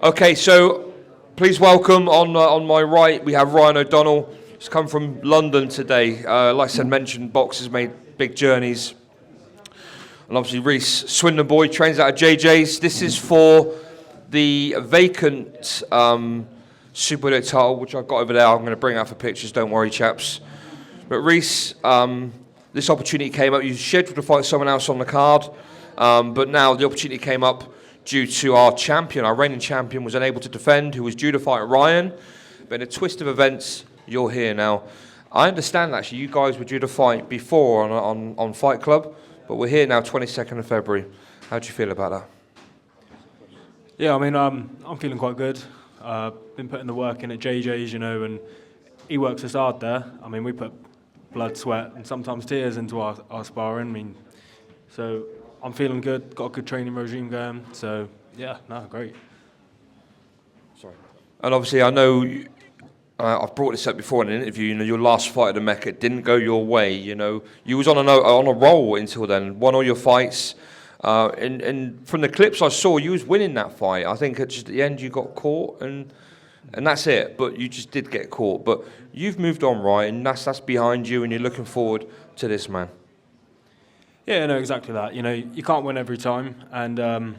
Okay, so please welcome on my right, we have Ryan O'Donnell. He's come from London today. Like I said, mentioned boxers made big journeys. And obviously Rhys, Swindon boy, trains out of JJ's. This is for the vacant Super Elite title, which I've got over there. I'm going to bring out for pictures, don't worry, chaps. But Rhys, this opportunity came up. You scheduled to fight someone else on the card, but now the opportunity came up due to our champion, our reigning champion, was unable to defend, who was due to fight Ryan. But in a twist of events, you're here now. I understand, actually, you guys were due to fight before on Fight Club, but we're here now, 22nd of February. How do you feel about that? Yeah, I mean, I'm feeling quite good. Been putting the work in at JJ's, and he works us hard there. I mean, we put blood, sweat, and sometimes tears into our sparring. I mean, so I'm feeling good. Got a good training regime going. So yeah, no, great. Sorry. And obviously, I know I've brought this up before in an interview. Your last fight at the Meca didn't go your way. You was on a roll until then. Won all your fights. And from the clips I saw, you was winning that fight. I think at just the end you got caught, and that's it. But you just did get caught. But you've moved on, right? And that's behind you, and you're looking forward to this, man. Yeah, no, exactly that. You can't win every time, and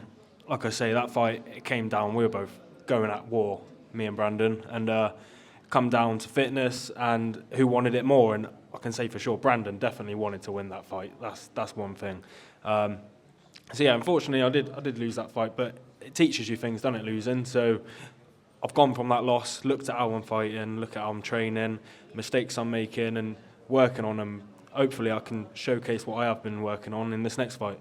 like I say, that fight, it came down. We were both going at war, me and Brandon, and come down to fitness and who wanted it more. And I can say for sure, Brandon definitely wanted to win that fight. That's one thing. So yeah, unfortunately, I did lose that fight, but it teaches you things, doesn't it, losing? So I've gone from that loss, looked at how I'm fighting, look at how I'm training, mistakes I'm making, and working on them. Hopefully I can showcase what I have been working on in this next fight.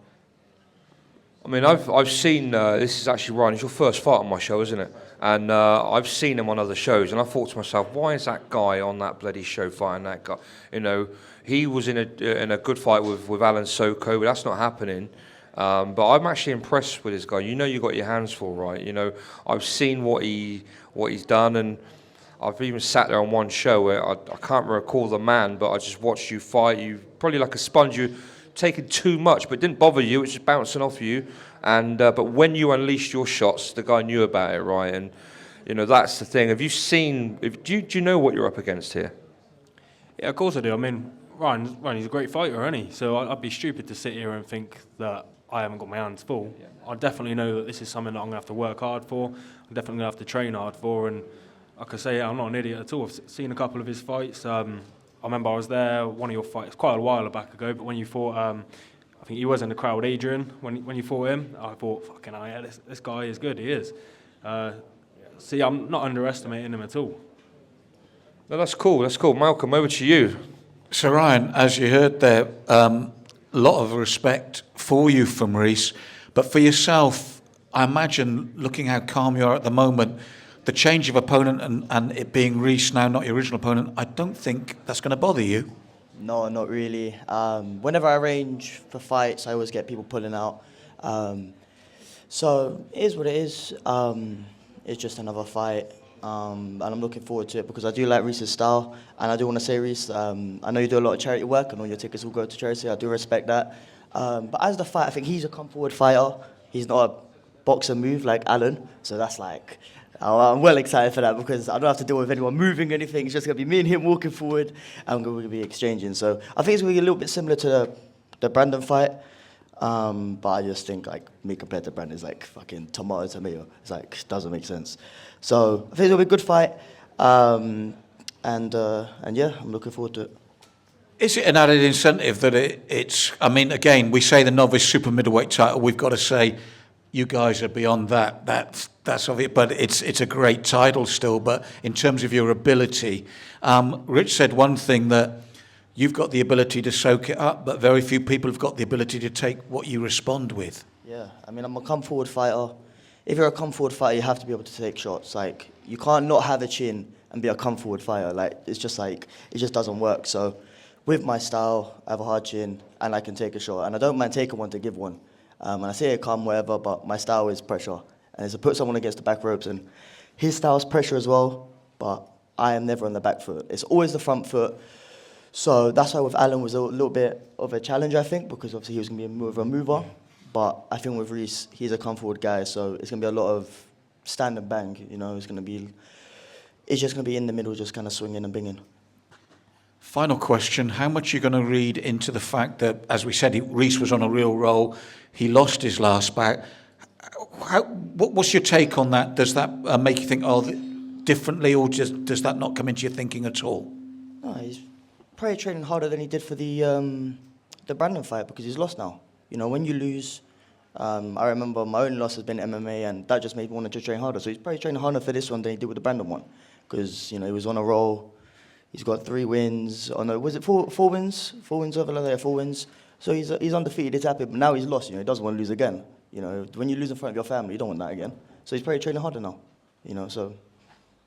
I mean, I've seen, this is actually Ryan, it's your first fight on my show, isn't it? And I've seen him on other shows, and I thought to myself, why is that guy on that bloody show fighting that guy? He was in a good fight with Alan Soko, but that's not happening. But I'm actually impressed with this guy. You got your hands full, right? I've seen what he's done, and I've even sat there on one show where I can't recall the man, but I just watched you fight. You probably like a sponge. You taking too much, but it didn't bother you. It was just bouncing off you. And but when you unleashed your shots, the guy knew about it, right? And that's the thing. Have you seen? Do you know what you're up against here? Yeah, of course I do. I mean, Ryan, he's a great fighter, isn't he? So I'd be stupid to sit here and think that I haven't got my hands full. Yeah. I definitely know that this is something that I'm going to have to work hard for. I'm definitely going to have to train hard for. And like I say, I'm not an idiot at all. I've seen a couple of his fights. I remember I was there, one of your fights, quite a while back ago, but when you fought, I think he was in the crowd, Adrian, when you fought him, I thought, fucking hell, yeah, this guy is good, he is. See, I'm not underestimating him at all. No, that's cool. Malcolm, over to you. So Ryan, as you heard there, a lot of respect for you from Rhys, but for yourself, I imagine, looking how calm you are at the moment, the change of opponent and it being Rhys now, not your original opponent, I don't think that's going to bother you. No, not really. Whenever I arrange for fights, I always get people pulling out. So it is what it is. It's just another fight. And I'm looking forward to it because I do like Rhys's style. And I do want to say, Rhys, I know you do a lot of charity work and all your tickets will go to charity. I do respect that. But as the fight, I think he's a come-forward fighter. He's not a boxer move like Alan. So that's like, I'm well excited for that because I don't have to deal with anyone moving anything. It's just going to be me and him walking forward and we're going to be exchanging. So I think it's going to be a little bit similar to the Brandon fight. But I just think like me compared to Brandon is like fucking tomato. It's like, doesn't make sense. So I think it'll be a good fight. And yeah, I'm looking forward to it. Is it an added incentive that it's, I mean, again, we say the novice super middleweight title, we've got to say you guys are beyond that. That's obvious, but it's a great title still. But in terms of your ability, Rich said one thing, that you've got the ability to soak it up, but very few people have got the ability to take what you respond with. Yeah, I mean, I'm a come-forward fighter. If you're a come-forward fighter, you have to be able to take shots. Like, you can't not have a chin and be a come-forward fighter. Like, it's just like, it just doesn't work. So with my style, I have a hard chin, and I can take a shot. And I don't mind taking one to give one. And I say it calm, whatever, but my style is pressure. And it's to put someone against the back ropes. And his style is pressure as well, but I am never on the back foot. It's always the front foot. So that's why with Alan was a little bit of a challenge, I think, because obviously he was going to be more of a mover. But I think with Rhys, he's a come-forward guy, so it's going to be a lot of stand and bang. You know, it's just going to be in the middle, just kind of swinging and binging. Final question, how much are you going to read into the fact that, as we said, Rhys was on a real roll, he lost his last bout. What's your take on that? Does that make you think, differently, or just does that not come into your thinking at all? No, he's probably training harder than he did for the Brandon fight because he's lost now. You know, when you lose, I remember my only loss has been MMA, and that just made me want to train harder. So he's probably training harder for this one than he did with the Brandon one, because you know he was on a roll. He's got 3 wins. Oh no, was it 4 wins? 4 wins over there, 4 wins. So he's undefeated. He's happy, but now he's lost. You know, he doesn't want to lose again. You know, when you lose in front of your family, you don't want that again. So he's probably training harder now. You know, so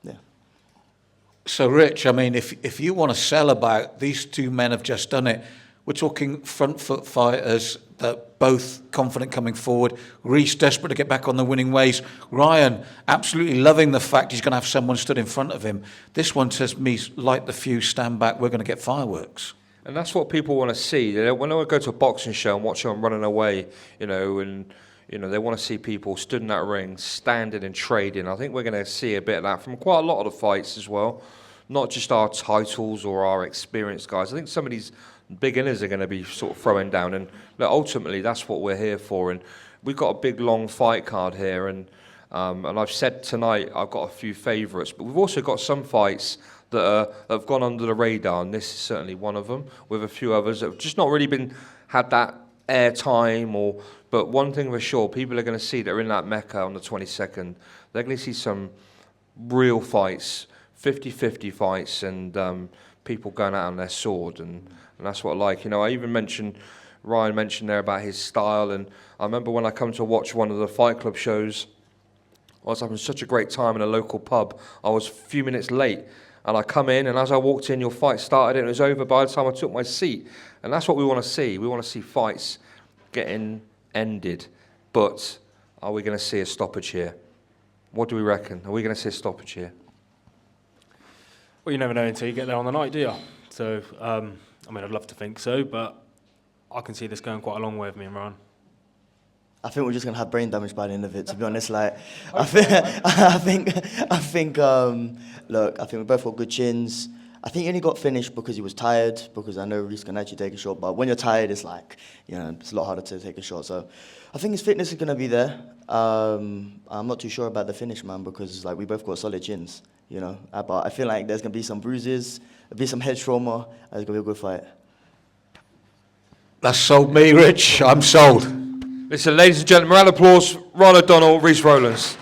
yeah. So, Rich, I mean, if you want to sell about these 2 men have just done it, we're talking front foot fighters that both confident coming forward. Rhys desperate to get back on the winning ways. Ryan absolutely loving the fact he's going to have someone stood in front of him. This one says, me, light the fuse, stand back, we're going to get fireworks. And that's what people want to see. When I go to a boxing show and watch them running away, you know, and they want to see people stood in that ring, standing and trading. I think we're going to see a bit of that from quite a lot of the fights as well. Not just our titles or our experienced guys. I think some of these beginners are going to be sort of throwing down, and look, ultimately that's what we're here for. And we've got a big long fight card here, and I've said tonight I've got a few favourites, but we've also got some fights that have gone under the radar, and this is certainly one of them, with a few others that have just not really had that air time. But one thing for sure, people are going to see that are in that Mecca on the 22nd. They're going to see some real fights, 50-50 fights, and people going out on their sword, and that's what I like. You know, Ryan mentioned there about his style, and I remember when I come to watch one of the Fight Club shows, I was having such a great time in a local pub. I was a few minutes late, and I come in, and as I walked in, your fight started, and it was over by the time I took my seat. And that's what we want to see. We want to see fights getting ended. But are we going to see a stoppage here? What do we reckon? Are we going to see a stoppage here? Well, you never know until you get there on the night, do you? So, I mean, I'd love to think so, but I can see this going quite a long way with me and Ryan. I think we're just gonna have brain damage by the end of it. To be honest, like I think, look, I think we both got good chins. I think he only got finished because he was tired. Because I know Rhys can actually take a shot, but when you're tired, it's like it's a lot harder to take a shot. So I think his fitness is gonna be there. I'm not too sure about the finish, man, because like we both got solid chins. But I feel like there's gonna be some bruises, there'll be some head trauma, and it's gonna be a good fight. That's sold me, Rich. I'm sold. Listen, ladies and gentlemen, round of applause, Ryan O'Donnell, Rhys Rowlands.